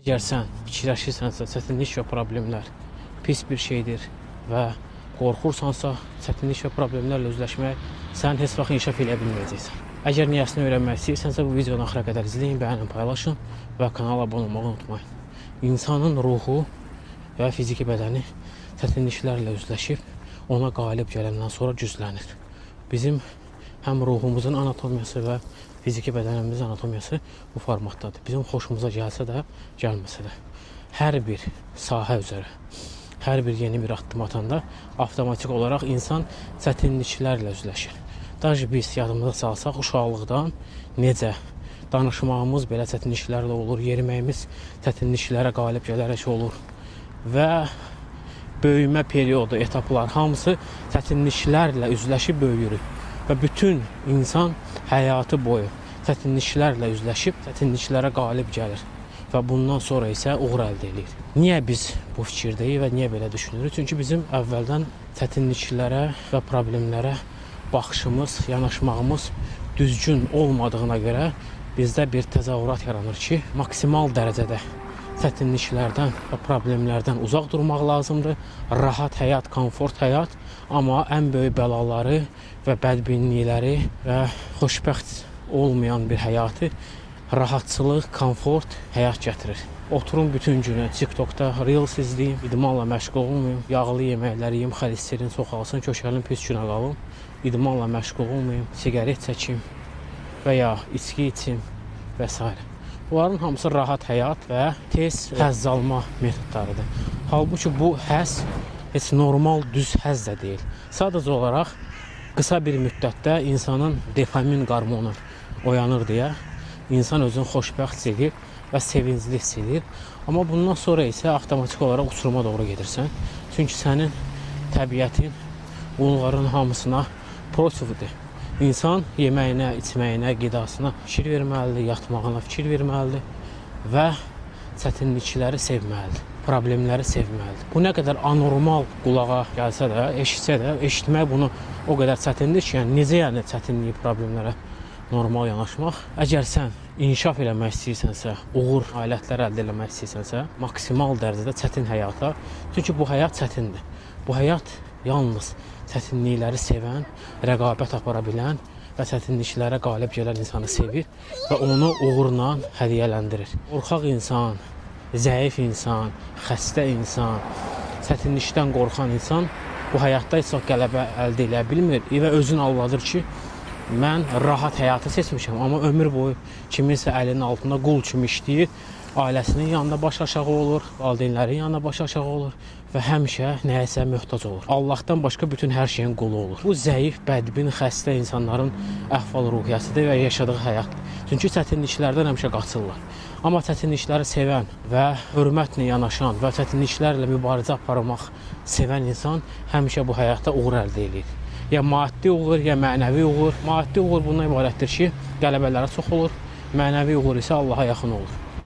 Əgər sən fikirləşirsənsə, çətinlik və problemlər pis bir şeydir və qorxursansa, çətinlik və problemlərlə üzləşmək sən heç vaxt inkişaf edə bilməyəcəksən. Əgər niyəsini öyrənmək istəyirsənsə, bu videonu axıra qədər izləyin, bəyənin, paylaşın və kanala abunə olmağı unutmayın. İnsanın ruhu və fiziki bədəni çətinliklərlə üzləşib, ona qalib gələndən sonra güclənir. Bizim həm ruhumuzun anatomiyası və fiziki bədənimizin anatomiyası bu formatdadır. Bizim xoşumuza gəlsə də, gəlməsə də. Hər bir sahə üzrə, hər bir yeni bir addım atanda avtomatik olaraq insan çətinliklərlə üzləşir. Daha biz yadımıza salsaq, uşaqlıqdan necə danışmağımız belə çətinliklərlə olur, yeriməyimiz çətinliklərə qalib gələrək olur və böyümə periodu, etaplar hamısı çətinliklərlə üzləşib böyüyürük. Və bütün insan həyatı boyu çətinliklərlə üzləşib, çətinliklərə qalib gəlir və bundan sonra isə uğur əldə edir. Niyə biz bu fikirdəyik və niyə belə düşünürük? Çünki bizim əvvəldən çətinliklərə və problemlərə baxışımız, yanaşmağımız düzgün olmadığına görə bizdə bir təzahürat yaranır ki, maksimal dərəcədə çətinliklərdən və problemlərdən uzaq durmaq lazımdır. Rahat həyat, komfort həyat, amma ən böyük bəlaları və bədbinlikləri və xoşbəxt olmayan bir həyatı rahatçılıq, komfort həyat gətirir. Oturun bütün günü TikTokda Reels izləyim, idmanla məşğul olmayım, yağlı yeməklər yeyim, xolesterin çoxalsın, kökəlim pis günə qalım, idmanla məşğul olmayım, siqaret çəkim və ya içki içim və s. Bunların hamısı rahat həyat və tez həzz alma metodlarıdır. Halbuki bu həzz heç normal düz həzz də deyil. Sadəcə olaraq qısa bir müddətdə insanın dopamin qarmonu oyanır deyə insan özünü xoşbəxt hiss edir və sevincli hiss edir. Amma bundan sonra isə avtomatik olaraq uçuruma doğru gedirsən. Çünki sənin təbiətin bunların hamısına pozitivdir. İnsan yeməyinə, içməyinə, qidasına fikir verməlidir, yatmağına fikir verməlidir və çətinlikləri sevməlidir, problemləri sevməlidir. Bu nə qədər anormal qulağa gəlsə də, eşitsə də, eşitmək bunu o qədər çətindir ki, yəni necə yəni çətinliyi, problemlərə normal yanaşmaq. Əgər sən inkişaf eləmək istəyirsənsə, uğur alətlər əldə eləmək istəyirsənsə, maksimal dərəcədə çətin həyata, çünki bu həyat çətindir. Bu həyat yalnız çətinlikləri sevən, rəqabət apara bilən və çətinliklərə qalib gələn insanı sevir və onu uğurla hədiyyələndirir. Qorxaq insan, zəif insan, xəstə insan, çətinlikdən qorxan insan bu həyatda heç vaxt qələbə əldə edə bilmir və özünü aldadır ki, mən rahat həyatı seçmişəm, amma ömür boyu kiminsə əlinin altında qul kimi işləyir, ailəsinin yanında baş aşağı olur, valideynlərin yanında baş aşağı olur və həmişə nəyəsə möhtac olur. Allahdan başqa bütün hər şeyin qulu olur. Bu zəif, bədbin, xəstə insanların əhval-ruhiyyəsidir və yaşadığı həyatdır. Çünki çətinliklərdən həmişə qaçırlar. Amma çətinlikləri sevən və hörmətlə yanaşan və çətinliklərlə mübarizə aparmaq sevən insan həmişə bu həyatda uğur əldə edir. Ya maddi uğur, ya mənəvi uğur. Maddi uğur bundan ibarətdir ki, qələbələrə çox olur. Mənəvi uğur isə Allaha yaxın olur.